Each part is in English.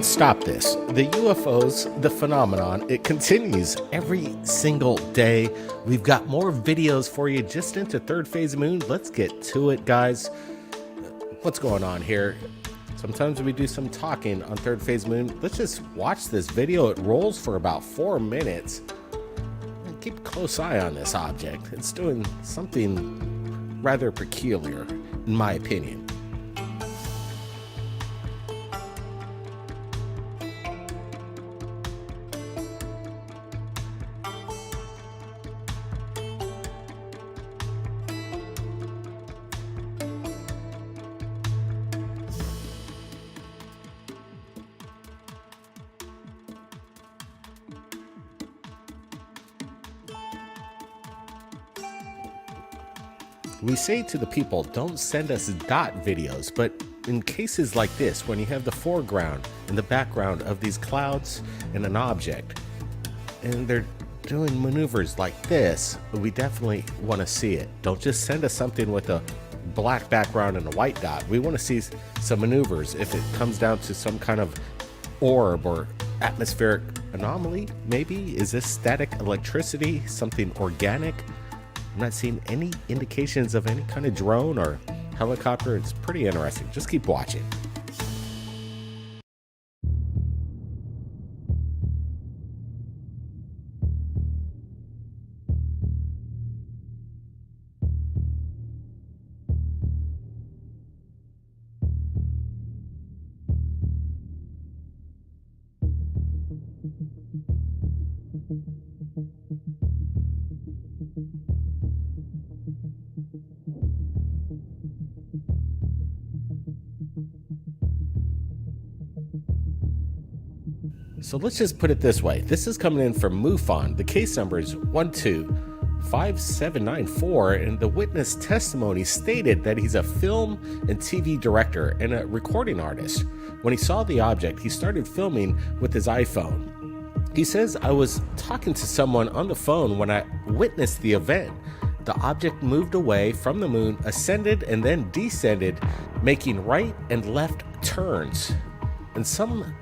can't stop this. The UFOs, the phenomenon, it continues every single day. We've got more videos for you just into third phase moon. Let's get to it, guys. What's going on here? Sometimes we do some talking on third phase moon. Let's just watch this video. It rolls for about 4 minutes. And keep a close eye on this object. It's doing something rather peculiar, in my opinion. We say to the people, don't send us dot videos, but in cases like this, when you have the foreground and the background of these clouds and an object, and they're doing maneuvers like this, we definitely want to see it. Don't just send us something with a black background and a white dot. We want to see some maneuvers. If it comes down to some kind of orb or atmospheric anomaly, maybe, is this static electricity, something organic? I'm not seeing any indications of any kind of drone or helicopter. It's pretty interesting. Just keep watching. So let's just put it this way. This is coming in from MUFON. The case number is 125794, and the witness testimony stated that he's a film and TV director and a recording artist. When he saw the object, he started filming with his iPhone. He says, I was talking to someone on the phone when I witnessed the event. The object moved away from the moon, ascended, and then descended, making right and left turns. And some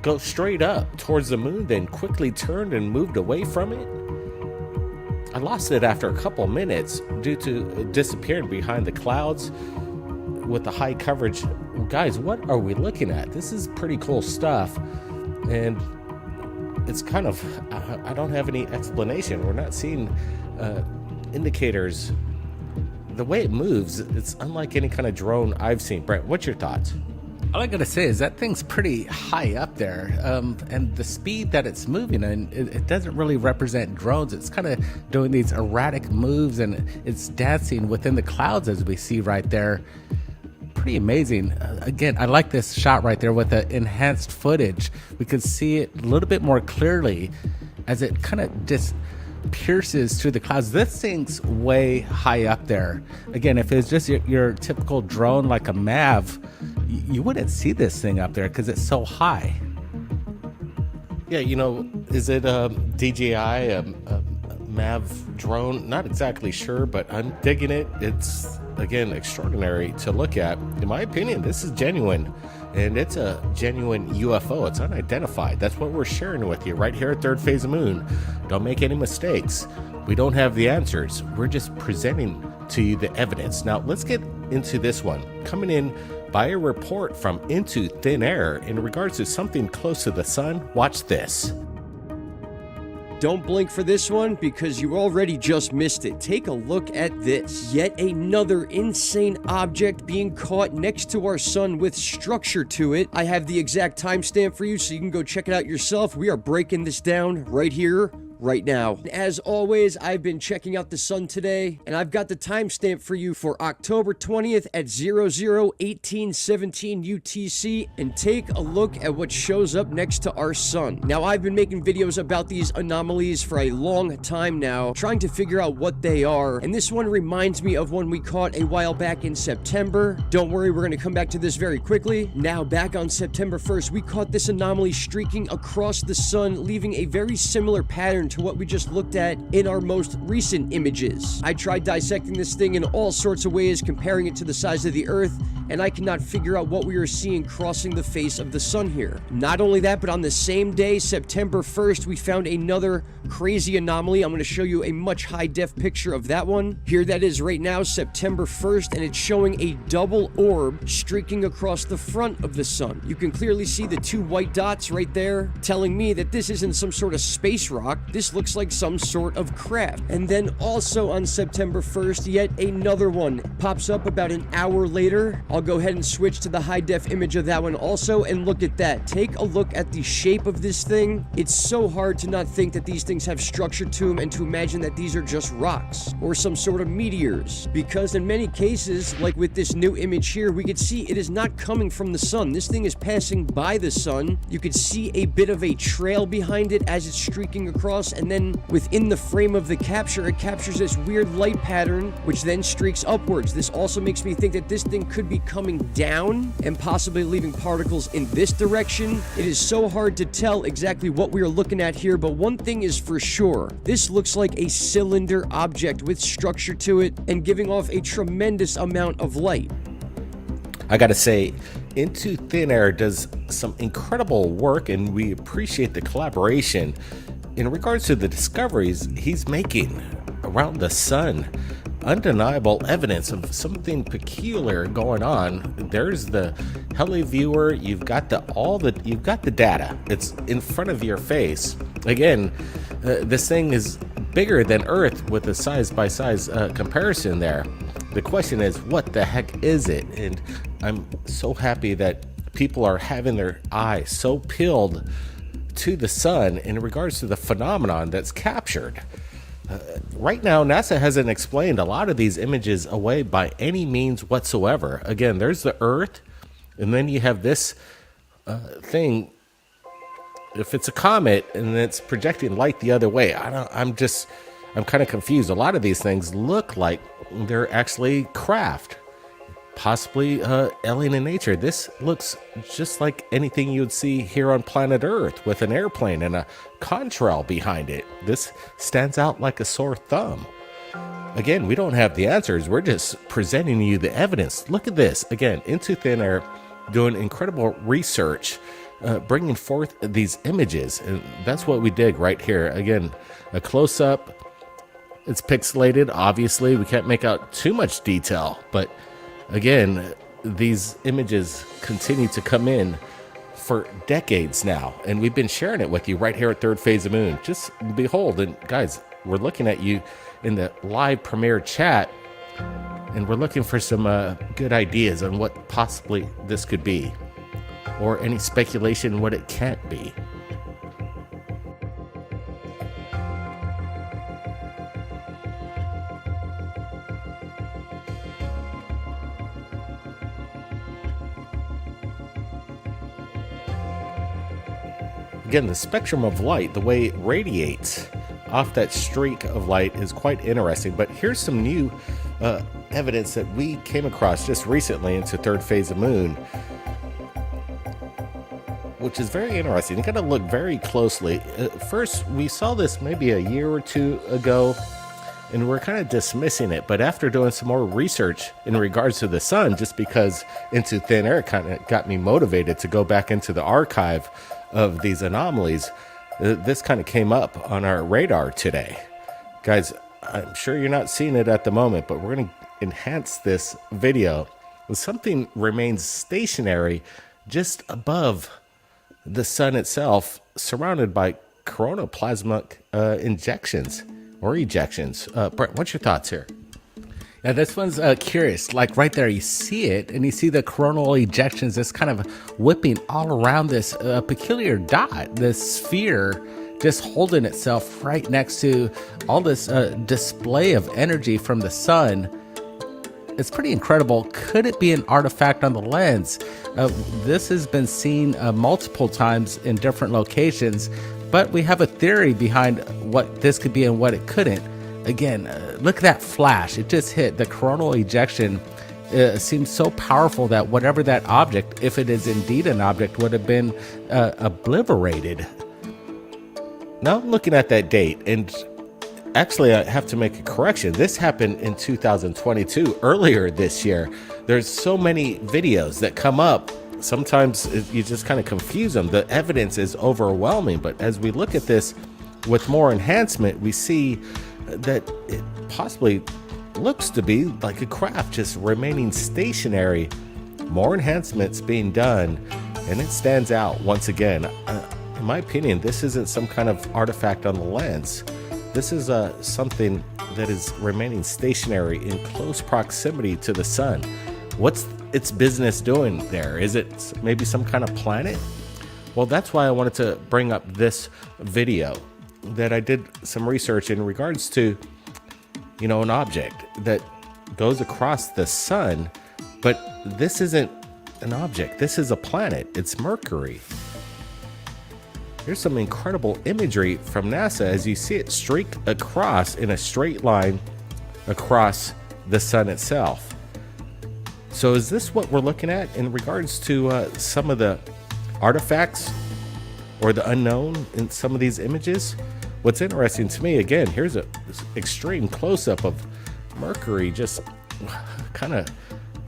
go straight up towards the moon, then quickly turned and moved away from it. I lost it after a couple minutes due to it disappearing behind the clouds with the high coverage. Guys, what are we looking at? This is pretty cool stuff, and it's kind of, I don't have any explanation. We're not seeing indicators. The way it moves, it's unlike any kind of drone I've seen. Brent, what's your thoughts? All I gotta say is that thing's pretty high up there, and the speed that it's moving, and it doesn't really represent drones. It's kind of doing these erratic moves, and it's dancing within the clouds as we see right there. Pretty amazing. Again, I like this shot right there with the enhanced footage. We could see it a little bit more clearly as it kind of just pierces through the clouds. This thing's way high up there. Again, if it's just your typical drone like a MAV, you wouldn't see this thing up there because it's so high. Yeah, you know, is it a DJI, a MAV drone? Not exactly sure, but I'm digging it. It's, again, extraordinary to look at. In my opinion, this is genuine, and it's a genuine UFO. It's unidentified. That's what we're sharing with you right here at Third Phase of Moon. Don't make any mistakes. We don't have the answers. We're just presenting to you the evidence. Now, let's get into this one. Coming in by a report from Into Thin Air in regards to something close to the sun. Watch this. Don't blink for this one because you already just missed it. Take a look at this. Yet another insane object being caught next to our sun with structure to it. I have the exact timestamp for you so you can go check it out yourself. We are breaking this down right here, right now. As always, I've been checking out the sun today, and I've got the timestamp for you for October 20th at 00:18:17 UTC, and take a look at what shows up next to our sun. Now, I've been making videos about these anomalies for a long time now, trying to figure out what they are, and this one reminds me of one we caught a while back in September. Don't worry, we're going to come back to this very quickly. Now, back on September 1st, we caught this anomaly streaking across the sun, leaving a very similar pattern to what we just looked at in our most recent images. I tried dissecting this thing in all sorts of ways, comparing it to the size of the Earth, and I cannot figure out what we are seeing crossing the face of the sun here. Not only that, but on the same day, September 1st, we found another crazy anomaly. I'm going to show you a much high-def picture of that one. Here that is right now, September 1st, and it's showing a double orb streaking across the front of the sun. You can clearly see the two white dots right there, telling me that this isn't some sort of space rock. This looks like some sort of craft. And then also on September 1st, yet another one pops up about an hour later. I'll go ahead and switch to the high-def image of that one also, and look at that. Take a look at the shape of this thing. It's so hard to not think that these things have structure to them and to imagine that these are just rocks or some sort of meteors, because in many cases, like with this new image here, we could see it is not coming from the sun. This thing is passing by the sun. You could see a bit of a trail behind it as it's streaking across, and then within the frame of the capture, it captures this weird light pattern which then streaks upwards. This also makes me think that this thing could be coming down and possibly leaving particles in this direction. It is so hard to tell exactly what we are looking at here, but one thing is for sure. This looks like a cylinder object with structure to it and giving off a tremendous amount of light. I gotta say, Into Thin Air does some incredible work, and we appreciate the collaboration in regards to the discoveries he's making around the sun. Undeniable evidence of something peculiar going on. There's the heli viewer. You've got the data. It's in front of your face. Again, this thing is bigger than Earth with a size by size comparison there. The question is, what the heck is it? And I'm so happy that people are having their eyes so peeled to the sun in regards to the phenomenon that's captured. Right now, NASA hasn't explained a lot of these images away by any means whatsoever. Again, there's the Earth, and then you have this thing. If it's a comet and it's projecting light the other way, I'm kind of confused. A lot of these things look like they're actually craft, possibly alien in nature. This looks just like anything you would see here on planet Earth with an airplane and a contrail behind it. This stands out like a sore thumb. Again, we don't have the answers. We're just presenting you the evidence. Look at this. Again, Into Thin Air doing incredible research, bringing forth these images. And that's what we dig right here. Again, a close-up. It's pixelated, obviously. We can't make out too much detail, but again, these images continue to come in for decades now, and we've been sharing it with you right here at Third Phase of Moon. Just behold, and guys, we're looking at you in the live premiere chat, and we're looking for some good ideas on what possibly this could be, or any speculation what it can't be. Again, the spectrum of light, the way it radiates off that streak of light is quite interesting. But here's some new evidence that we came across just recently into Third Phase of Moon, which is very interesting. You got to look very closely. First, we saw this maybe a year or two ago, and we're kind of dismissing it. But after doing some more research in regards to the sun, just because Into Thin Air kind of got me motivated to go back into the archive of these anomalies, this kind of came up on our radar today. Guys, I'm sure you're not seeing it at the moment, but we're going to enhance this video with something remains stationary just above the sun itself, surrounded by coronoplasmic injections or ejections. Brent, what's your thoughts here? Yeah, this one's curious. Like right there, you see it, and you see the coronal ejections just kind of whipping all around this peculiar dot, this sphere, just holding itself right next to all this display of energy from the sun. It's pretty incredible. Could it be an artifact on the lens? This has been seen multiple times in different locations, but we have a theory behind what this could be and what it couldn't. Again, look at that flash. It just hit. The coronal ejection seems so powerful that whatever that object, if it is indeed an object, would have been obliterated. Now I'm looking at that date, and Actually, I have to make a correction. This happened in 2022, earlier this year. There's so many videos that come up. Sometimes you just kind of confuse them. The evidence is overwhelming, but as we look at this with more enhancement, we see that it possibly looks to be like a craft just remaining stationary. More enhancements being done, and it stands out once again. In my opinion, this isn't some kind of artifact on the lens. This is something that is remaining stationary in close proximity to the sun. What's its business doing there? Is it maybe some kind of planet? Well, that's why I wanted to bring up this video that I did some research in regards to, an object that goes across the sun, but this isn't an object. This is a planet. It's Mercury. Here's some incredible imagery from NASA as you see it streak across in a straight line across the sun itself. So is this what we're looking at in regards to some of the artifacts or the unknown in some of these images? What's interesting to me, again, here's a extreme close-up of Mercury just kind of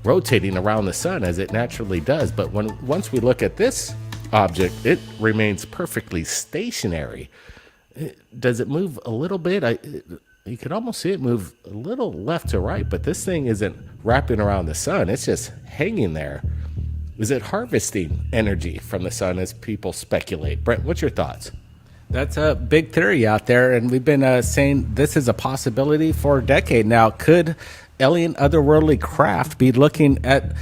rotating around the sun as it naturally does. But once we look at this object, it remains perfectly stationary. Does it move a little bit? You can almost see it move a little left to right, but this thing isn't wrapping around the sun. It's just hanging there. Is it harvesting energy from the sun, as people speculate? Brent, what's your thoughts? That's a big theory out there, and we've been saying this is a possibility for a decade now. Could alien otherworldly craft be looking at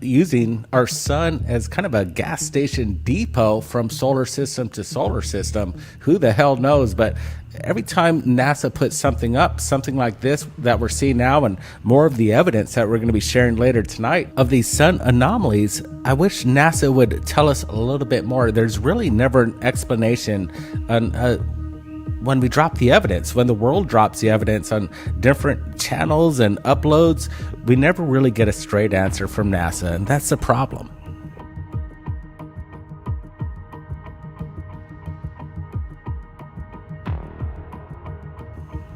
using our sun as kind of a gas station depot from solar system to solar system? Who the hell knows? But every time NASA puts something up, something like this that we're seeing now, and more of the evidence that we're going to be sharing later tonight of these sun anomalies, I wish NASA would tell us a little bit more. There's really never an explanation on when we drop the evidence, when the world drops the evidence on different channels and uploads, we never really get a straight answer from NASA, and that's the problem.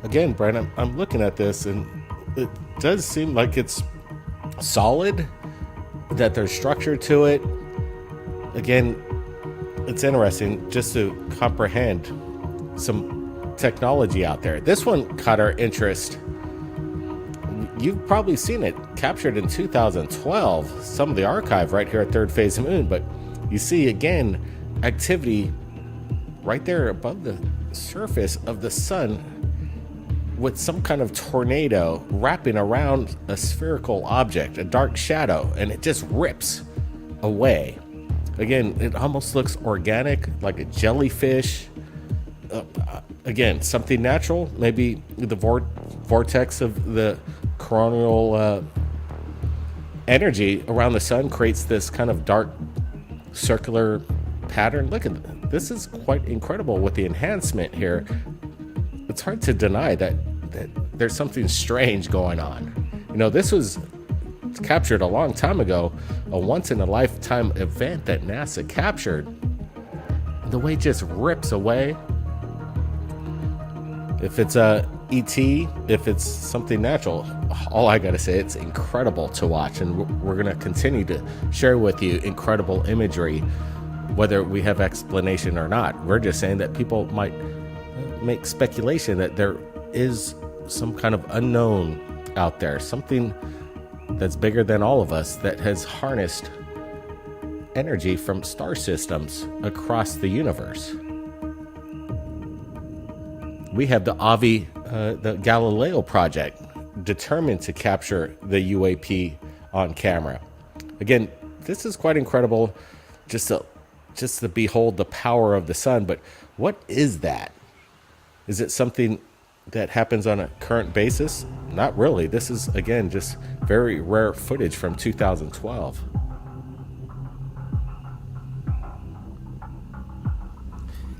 Again, Brent, I'm looking at this, and it does seem like it's solid, that there's structure to it. Again, it's interesting just to comprehend some technology out there. This one caught our interest. You've probably seen it captured in 2012, some of the archive right here at Third Phase Moon, but you see again activity right there above the surface of the sun with some kind of tornado wrapping around a spherical object, a dark shadow, and it just rips away. Again, it almost looks organic, like a jellyfish. Again, something natural, maybe the vortex of the coronal energy around the sun creates this kind of dark circular pattern. Look at this. Is quite incredible with the enhancement here. It's hard to deny that there's something strange going on. This was captured a long time ago, a once-in-a-lifetime event that NASA captured. The way it just rips away. If it's a ET, if it's something natural, all I gotta say, it's incredible to watch, and we're gonna continue to share with you incredible imagery, whether we have explanation or not. We're just saying that people might make speculation that there is some kind of unknown out there, something that's bigger than all of us that has harnessed energy from star systems across the universe. We have the the Galileo project determined to capture the UAP on camera. Again, this is quite incredible just to behold the power of the sun, but what is that? Is it something that happens on a current basis? Not really. This is, again, just very rare footage from 2012.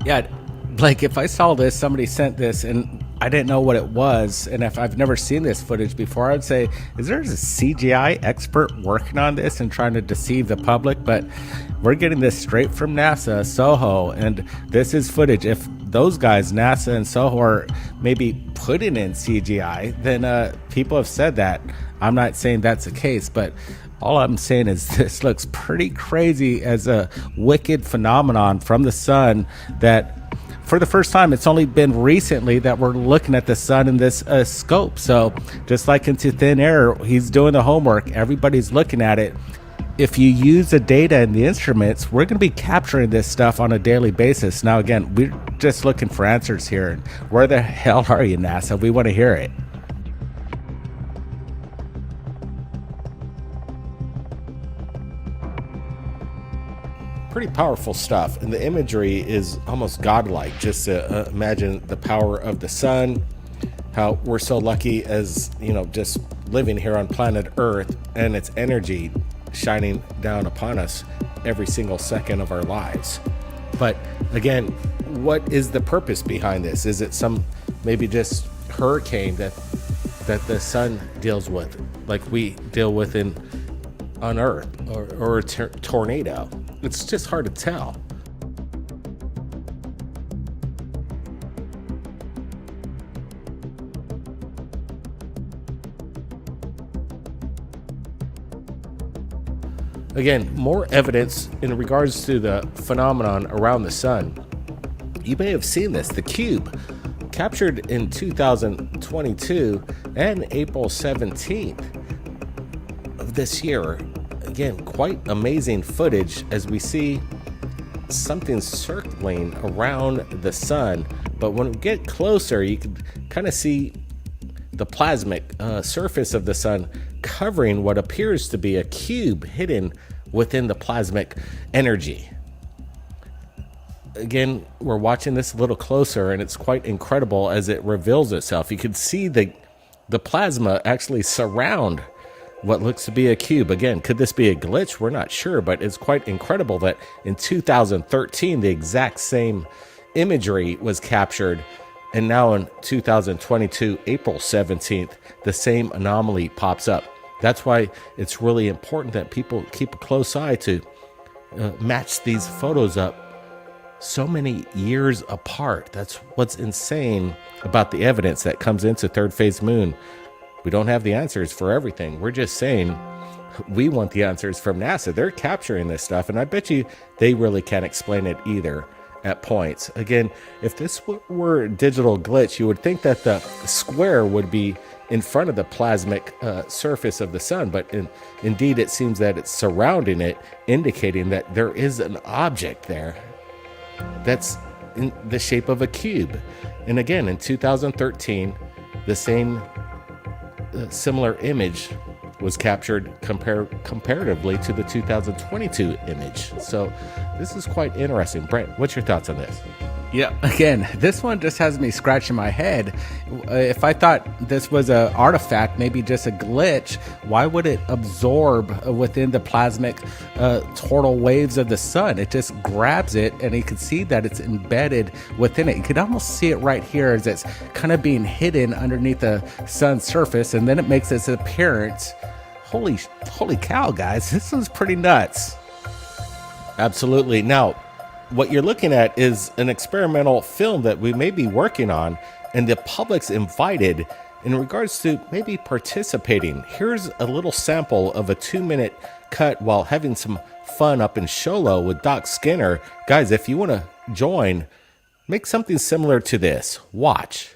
Yeah, Blake, if I saw this, somebody sent this, and I didn't know what it was, and if I've never seen this footage before, I'd say, is there a CGI expert working on this and trying to deceive the public? But we're getting this straight from NASA, SOHO, and this is footage. If those guys, NASA and SOHO, are maybe putting in CGI, then people have said that. I'm not saying that's the case, but all I'm saying is this looks pretty crazy as a wicked phenomenon from the sun that, for the first time, it's only been recently that we're looking at the sun in this scope. So just like Into Thin Air, he's doing the homework. Everybody's looking at it. If you use the data and the instruments, we're going to be capturing this stuff on a daily basis. Now, again, we're just looking for answers here. And where the hell are you, NASA? We want to hear it. Pretty powerful stuff, and the imagery is almost godlike. Just to imagine the power of the sun, how we're so lucky as, just living here on planet Earth, and its energy shining down upon us every single second of our lives. But again, what is the purpose behind this? Is it some maybe just hurricane that the sun deals with, like we deal with on Earth, or a tornado? It's just hard to tell. Again, more evidence in regards to the phenomenon around the sun. You may have seen this, the cube, captured in 2022 and April 17th of this year. Again, quite amazing footage as we see something circling around the sun. But when we get closer, you can kind of see the plasmic surface of the sun covering what appears to be a cube hidden within the plasmic energy. Again, we're watching this a little closer, and it's quite incredible as it reveals itself. You can see the plasma actually surround what looks to be a cube. Again, could this be a glitch? We're not sure, but it's quite incredible that in 2013, the exact same imagery was captured, and now in 2022, April 17th, the same anomaly pops up. That's why it's really important that people keep a close eye to match these photos up so many years apart. That's what's insane about the evidence that comes into Third Phase Moon. We don't have the answers for everything. We're just saying we want the answers from NASA. They're capturing this stuff, and I bet you they really can't explain it either at points. Again, if this were a digital glitch, you would think that the square would be in front of the plasmic surface of the sun, but indeed it seems that it's surrounding it, indicating that there is an object there that's in the shape of a cube. And again, in 2013, the same similar image was captured comparatively to the 2022 image. So this is quite interesting. Brent, what's your thoughts on this? Yeah, again, this one just has me scratching my head. If I thought this was an artifact, maybe just a glitch, why would it absorb within the plasmic tortal waves of the sun? It just grabs it, and you can see that it's embedded within it. You could almost see it right here as it's kind of being hidden underneath the sun's surface, and then it makes its appearance. Holy cow, guys, this one's pretty nuts. Absolutely. Now, what you're looking at is an experimental film that we may be working on, and the public's invited in regards to maybe participating. Here's a little sample of a 2-minute cut while having some fun up in Sholo with Doc Skinner. Guys, if you want to join, make something similar to this. Watch.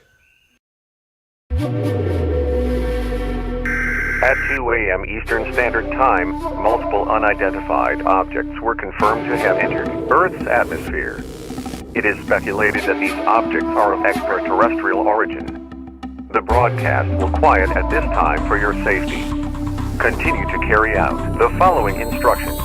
At 2 a.m. Eastern Standard Time, multiple unidentified objects were confirmed to have entered Earth's atmosphere. It is speculated that these objects are of extraterrestrial origin. The broadcast will quiet at this time for your safety. Continue to carry out the following instructions.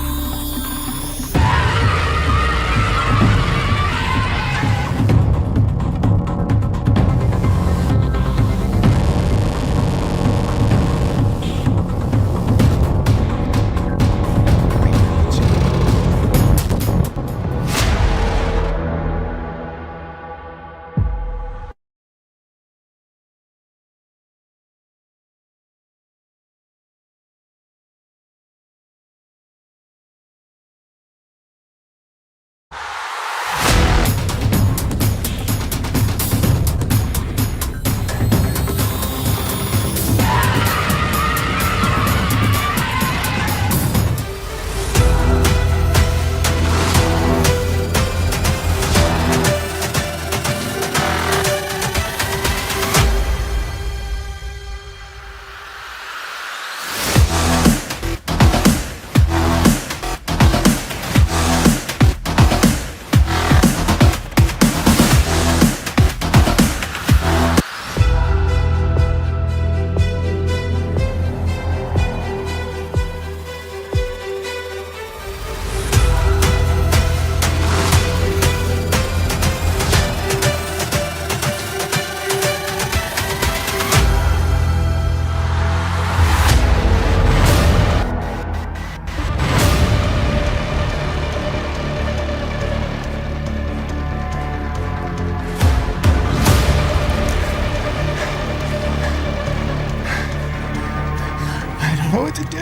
know what to do.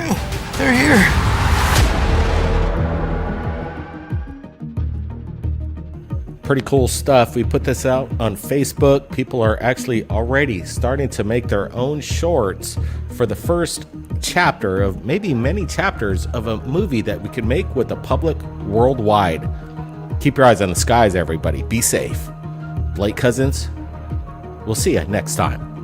They're here. Pretty cool stuff. We put this out on Facebook. People are actually already starting to make their own shorts for the first chapter of maybe many chapters of a movie that we could make with the public worldwide. Keep your eyes on the skies, everybody. Be safe. Blake Cousins, we'll see you next time.